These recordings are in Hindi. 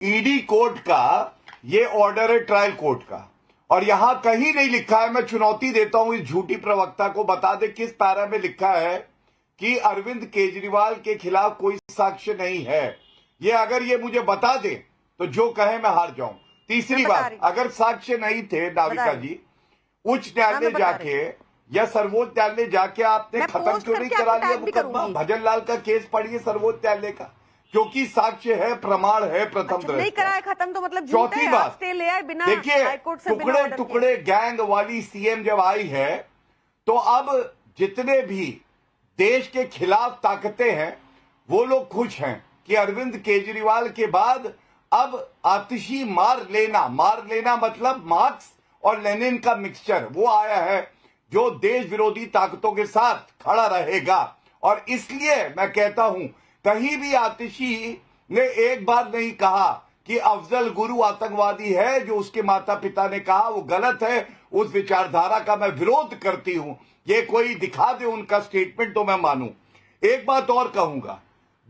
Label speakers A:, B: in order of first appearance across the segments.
A: ईडी कोर्ट का ये ऑर्डर है, ट्रायल कोर्ट का, और यहां कहीं नहीं लिखा है, मैं चुनौती देता हूं इस झूठी प्रवक्ता को, बता दे किस पैरा में लिखा है कि अरविंद केजरीवाल के खिलाफ कोई साक्ष्य नहीं है। ये अगर ये मुझे बता दे तो जो कहे मैं हार जाऊं। तीसरी बात, अगर साक्ष्य नहीं थे नाविका जी, उच्च न्यायालय जाके या सर्वोच्च न्यायालय जाके आपने खत्म क्यों नहीं करा लिया मुकदमा? भजन लाल का केस पढ़िए सर्वोच्च न्यायालय का, क्योंकि साक्ष्य है, प्रमाण है, प्रथम
B: नहीं कराया खत्म तो मतलब
A: चौथी बात, देखिए टुकड़े टुकड़े गैंग वाली सीएम जब आई है तो अब जितने भी देश के खिलाफ ताकतें हैं वो लोग खुश हैं कि अरविंद केजरीवाल के बाद अब आतिशी मार लेना मतलब मार्क्स और लेनिन का मिक्सचर वो आया है जो देश विरोधी ताकतों के साथ खड़ा रहेगा। और इसलिए मैं कहता हूं, कहीं भी आतिशी ने एक बार नहीं कहा कि अफजल गुरु आतंकवादी है, जो उसके माता पिता ने कहा वो गलत है, उस विचारधारा का मैं विरोध करती हूं। ये कोई दिखा दे उनका स्टेटमेंट तो मैं मानूं। एक बात और कहूंगा,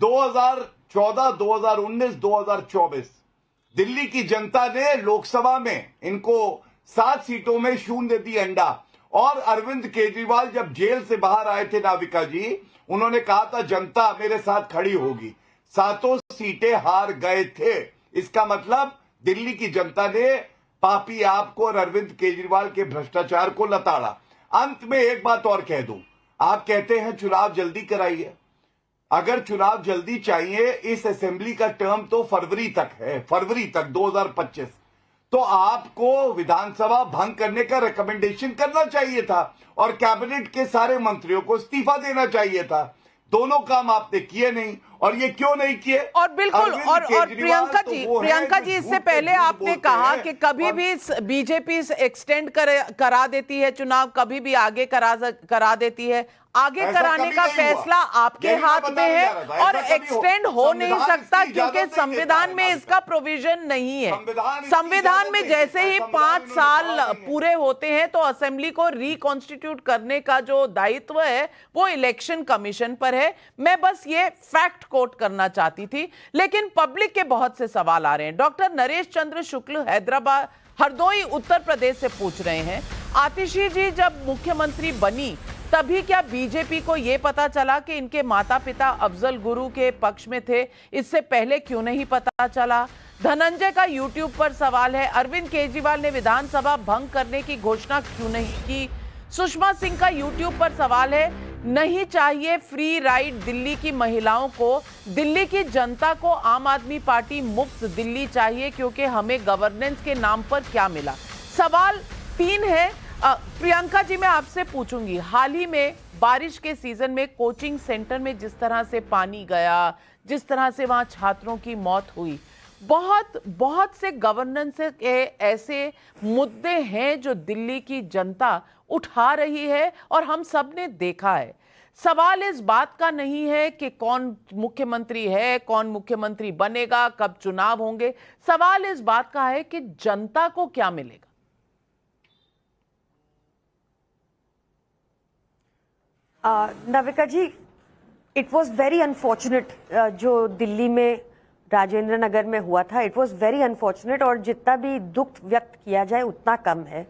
A: 2014, 2019, 2024 दिल्ली की जनता ने लोकसभा में इनको 7 सीटों में शून्य दी अंडा, और अरविंद केजरीवाल जब जेल से बाहर आए थे नाविका जी, उन्होंने कहा था जनता मेरे साथ खड़ी होगी, 7 सीटें हार गए थे। इसका मतलब दिल्ली की जनता ने पापी आपको और अरविंद केजरीवाल के भ्रष्टाचार को लताड़ा। अंत में एक बात और कह दूं, आप कहते हैं चुनाव जल्दी कराइए, अगर चुनाव जल्दी चाहिए, इस असेंबली का टर्म तो फरवरी तक है, फरवरी तक 2025, तो आपको विधानसभा भंग करने का रिकमेंडेशन करना चाहिए था और कैबिनेट के सारे मंत्रियों को इस्तीफा देना चाहिए था। दोनों काम आपने किए नहीं, और ये क्यों नहीं किए?
B: और बिल्कुल, और प्रियंका जी इससे पहले आपने कहा कि कभी भी बीजेपी एक्सटेंड करा देती है चुनाव, कभी भी आगे करा देती है। आगे कराने का फैसला आपके हाथ में है, और एक्सटेंड हो नहीं सकता क्योंकि संविधान में इसका प्रोविजन नहीं है। संविधान में जैसे ही 5 साल पूरे होते हैं तो असेंबली को रिकॉन्स्टिट्यूट करने का जो दायित्व है वो इलेक्शन कमीशन पर है। मैं बस ये फैक्ट कोट करना चाहती थी, लेकिन पब्लिक के बहुत से सवाल आ रहे हैं। डॉक्टर नरेश चंद्र शुक्ल हैदराबाद हरदोई उत्तर प्रदेश से पूछ रहे हैं, आतिशी जी जब मुख्यमंत्री बनी तभी क्या बीजेपी को यह पता चला कि इनके माता पिता अफजल गुरु के पक्ष में थे? इससे पहले क्यों नहीं पता चला? धनंजय का यूट्यूब पर सवाल है, अरविंद केजरीवाल ने विधानसभा भंग करने की घोषणा क्यों नहीं की? सुषमा सिंह का यूट्यूब पर सवाल है, नहीं चाहिए फ्री राइड दिल्ली की महिलाओं को, दिल्ली की जनता को आम आदमी पार्टी मुफ्त दिल्ली चाहिए क्योंकि हमें गवर्नेंस के नाम पर क्या मिला? सवाल 3 है। प्रियंका जी मैं आपसे पूछूंगी, हाल ही में बारिश के सीजन में कोचिंग सेंटर में जिस तरह से पानी गया, जिस तरह से वहां छात्रों की मौत हुई, बहुत से गवर्नेंस के ऐसे मुद्दे हैं जो दिल्ली की जनता उठा रही है और हम सब ने देखा है। सवाल इस बात का नहीं है कि कौन मुख्यमंत्री है, कौन मुख्यमंत्री बनेगा, कब चुनाव होंगे। सवाल इस बात का है कि जनता को क्या मिलेगा।
C: नाविका जी, इट वॉज वेरी अनफॉर्चुनेट जो दिल्ली में राजेंद्र नगर में हुआ था। इट वॉज वेरी अनफॉर्चुनेट, और जितना भी दुख व्यक्त किया जाए उतना कम है।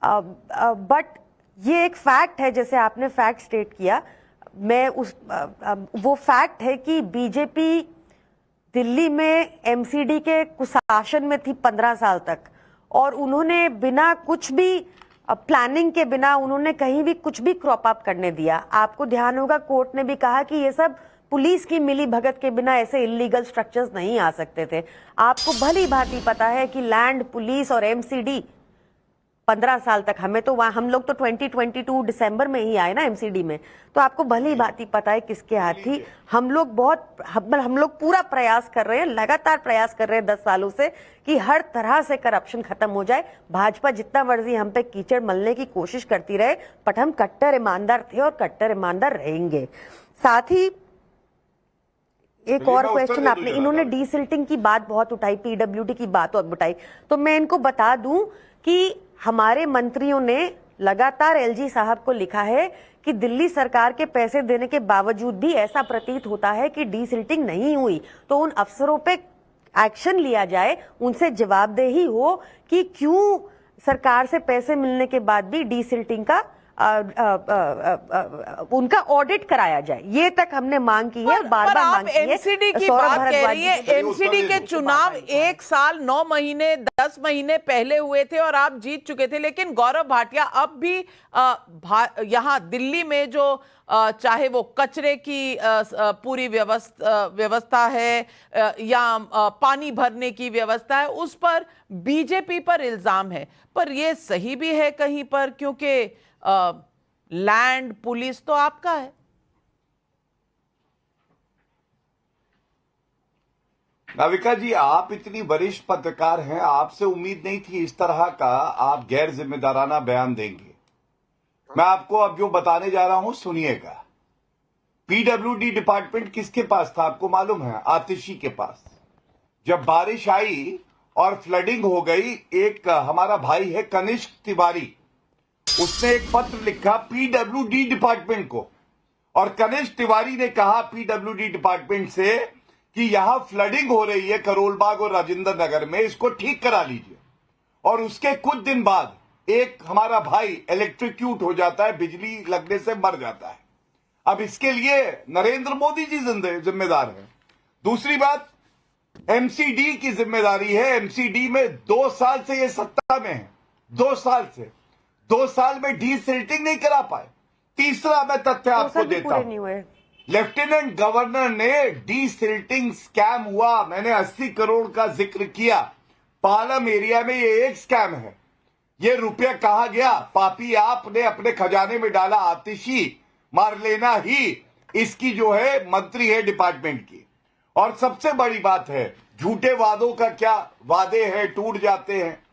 C: बट ये एक फैक्ट है, जैसे आपने फैक्ट स्टेट किया, मैं वो फैक्ट है कि बीजेपी दिल्ली में एमसीडी के कुशासन में थी 15 साल तक, और उन्होंने बिना कुछ भी प्लानिंग के बिना उन्होंने कहीं भी कुछ भी क्रॉप अप करने दिया। आपको ध्यान होगा कोर्ट ने भी कहा कि ये सब पुलिस की मिली भगत के बिना ऐसे इलीगल स्ट्रक्चर्स नहीं आ सकते थे। आपको भली भांति पता है कि लैंड, पुलिस और एमसीडी 15 साल तक, हमें तो वहां, हम लोग तो 2022 दिसंबर में ही आए ना एमसीडी में, तो आपको भली भांति पता है किसके हाथ थी। हम लोग पूरा प्रयास कर रहे हैं, लगातार प्रयास कर रहे हैं 10 सालों से कि हर तरह से करप्शन खत्म हो जाए। भाजपा जितना मर्जी हम पे कीचड़ मलने की कोशिश करती रहे, बट हम कट्टर ईमानदार थे और कट्टर ईमानदार रहेंगे। साथ ही एक और क्वेश्चन आपने, इन्होंने डीसिल्टिंग की बात बहुत उठाई, पीडब्ल्यूडी की बात और उठाई, तो मैं इनको बता दूं कि हमारे मंत्रियों ने लगातार एलजी साहब को लिखा है कि दिल्ली सरकार के पैसे देने के बावजूद भी ऐसा प्रतीत होता है कि डीसिल्टिंग नहीं हुई, तो उन अफसरों पे एक्शन लिया जाए, उनसे जवाबदेही हो कि क्यों सरकार से पैसे मिलने के बाद भी डीसिल्टिंग का उनका ऑडिट कराया जाए। ये तक हमने मांग की है, बार बार मांग की है।
B: एमसीडी की बात कह रही है। एमसीडी के चुनाव 1 साल 9 महीने 10 महीने पहले हुए थे और आप जीत चुके थे, लेकिन गौरव भाटिया अब भी यहाँ दिल्ली में जो चाहे वो कचरे की पूरी व्यवस्था है या पानी भरने की व्यवस्था है, उस पर बीजेपी पर इल्जाम है। पर ये सही भी है कहीं पर, क्योंकि लैंड पुलिस तो आपका है।
A: नाविका जी, आप इतनी वरिष्ठ पत्रकार हैं, आपसे उम्मीद नहीं थी इस तरह का आप गैर जिम्मेदाराना बयान देंगे। मैं आपको अब जो बताने जा रहा हूं सुनिएगा। पीडब्ल्यूडी डिपार्टमेंट किसके पास था आपको मालूम है? आतिशी के पास। जब बारिश आई और फ्लडिंग हो गई, एक हमारा भाई है कनिष्क तिवारी, उसने एक पत्र लिखा पीडब्ल्यूडी डिपार्टमेंट को, और कनिष्क तिवारी ने कहा पीडब्ल्यूडी डिपार्टमेंट से कि यहां फ्लडिंग हो रही है करोलबाग और राजेंद्र नगर में, इसको ठीक करा लीजिए। और उसके कुछ दिन बाद एक हमारा भाई इलेक्ट्रिक्यूट हो जाता है, बिजली लगने से मर जाता है। अब इसके लिए नरेंद्र मोदी जी जिम्मेदार है। दूसरी बात, एमसीडी की जिम्मेदारी है। एमसीडी में 2 साल से ये सत्ता में है, 2 साल से 2 साल में डीसिल्टिंग नहीं करा पाए। तीसरा मैं तथ्य आपको देता हूं, लेफ्टिनेंट गवर्नर ने डीसिल्टिंग स्कैम हुआ, मैंने 80 करोड़ का जिक्र किया। पालम एरिया में ये एक स्कैम है। ये रुपया कहां गया? पापी आपने अपने खजाने में डाला। आतिशी मारलेना ही इसकी जो है मंत्री है डिपार्टमेंट की। और सबसे बड़ी बात है, झूठे वादों का क्या वादे हैं, टूट जाते हैं।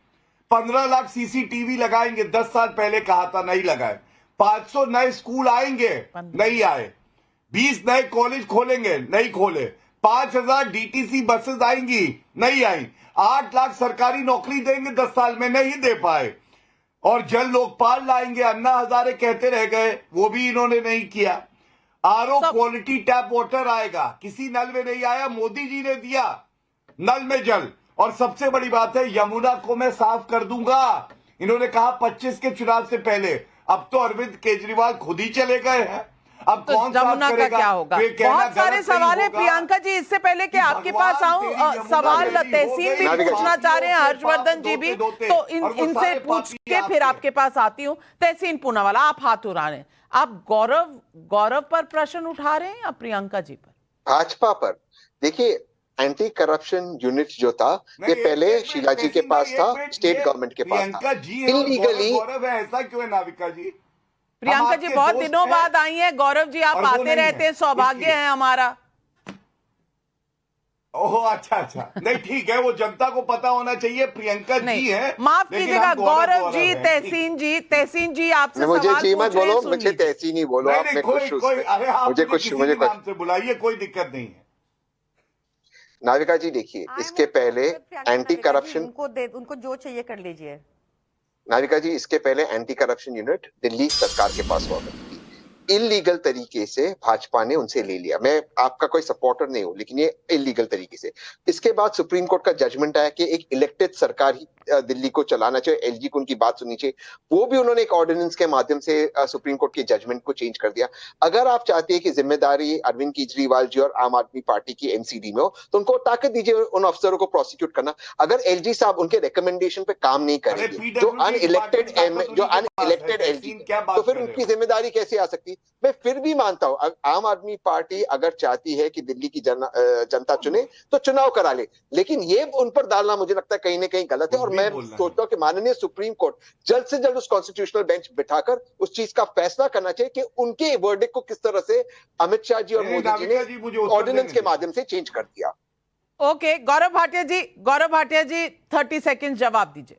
A: 15 लाख सीसीटीवी लगाएंगे, 10 साल पहले कहा था, नहीं लगाए। 500 नए स्कूल आएंगे, नहीं आए। 20 नए कॉलेज खोलेंगे, नहीं खोले। 5000 डीटीसी बसेस आएंगी, नहीं आई। 8 लाख सरकारी नौकरी देंगे 10 साल में, नहीं दे पाए। और जल लोकपाल लाएंगे, अन्ना हजारे कहते रह गए, वो भी इन्होंने नहीं किया। आरओ क्वालिटी टैप वाटर आएगा, किसी नल में नहीं आया, मोदी जी ने दिया नल में जल। और सबसे बड़ी बात है, यमुना को मैं साफ कर दूंगा, इन्होंने कहा 25 के चुनाव से पहले। अब तो अरविंद केजरीवाल खुद ही चले गए हैं। अब
B: तो
A: कौन
B: यमुना का क्या होगा? बहुत सारे सवाल है प्रियंका जी। इससे पहले कि आपके पास आऊं, सवाल तहसीन भी पूछना चाह रहे हैं, हर्षवर्धन जी भी, तो इनसे पूछ के फिर आपके पास आती हूं। तहसीन पूनावाला, आप हाथ उठा रहे हैं, आप गौरव पर प्रश्न उठा रहे हैं या प्रियंका जी पर?
D: भाजपा पर। देखिए, एंटी करप्शन यूनिट जो था, ये पहले शीला जी के पास था, स्टेट गवर्नमेंट के पास था। इलीगली
A: ऐसा क्यों है नाविका जी?
B: प्रियंका जी बहुत दिनों बाद आई हैं। गौरव जी आप आते रहते हैं, सौभाग्य है हमारा।
A: ओह अच्छा, नहीं ठीक है, वो जनता को पता होना चाहिए। प्रियंका जी है,
B: माफ कीजिएगा गौरव जी। तहसीन जी आपसे
D: मुझे जी मत बोलो, मुझे तहसीन ही बोलो।
A: मुझे कुछ नाम से बुलाइए, कोई दिक्कत नहीं है।
D: नाविका जी देखिए, इसके पहले एंटी करप्शन,
C: उनको जो चाहिए कर लीजिए।
D: नाविका जी, इसके पहले एंटी करप्शन यूनिट दिल्ली सरकार के पास हुआ करती थी। इलीगल तरीके से भाजपा ने उनसे ले लिया। मैं आपका कोई सपोर्टर नहीं हूं, लेकिन ये इलीगल तरीके से। इसके बाद सुप्रीम कोर्ट का जजमेंट आया कि एक इलेक्टेड सरकार ही दिल्ली को चलाना चाहिए, एलजी को उनकी बात सुननी चाहिए। वो भी उन्होंने एक ऑर्डिनेंस के माध्यम से सुप्रीम कोर्ट के जजमेंट को चेंज कर दिया। अगर आप चाहते हैं कि जिम्मेदारी अरविंद केजरीवाल जी और आम आदमी पार्टी की एमसीडी में हो, तो उनको ताकत दीजिए उन अफसरों को प्रोसिक्यूट करना। अगर एलजी साहब उनके रिकमेंडेशन पे काम नहीं करेंगे, जो अनइलेक्टेड एलजी, तो फिर उनकी जिम्मेदारी कैसे आ सकती? मैं फिर भी मानता हूं, आम आदमी पार्टी अगर चाहती है कि दिल्ली की जनता चुने तो चुनाव करा ले, लेकिन ये उन पर डालना मुझे लगता है कहीं ना कहीं गलत है। और मैं सोचता हूं कि माननीय सुप्रीम कोर्ट जल्द से जल्द उस कॉन्स्टिट्यूशनल बेंच बिठाकर उस चीज का फैसला करना चाहिए कि उनके वर्डिक्ट को किस तरह से अमित शाह जी और मोदी जी ने ऑर्डिनेंस के माध्यम से चेंज कर दिया।
B: ओके, गौरव भाटिया जी 30 सेकंड जवाब दीजिए।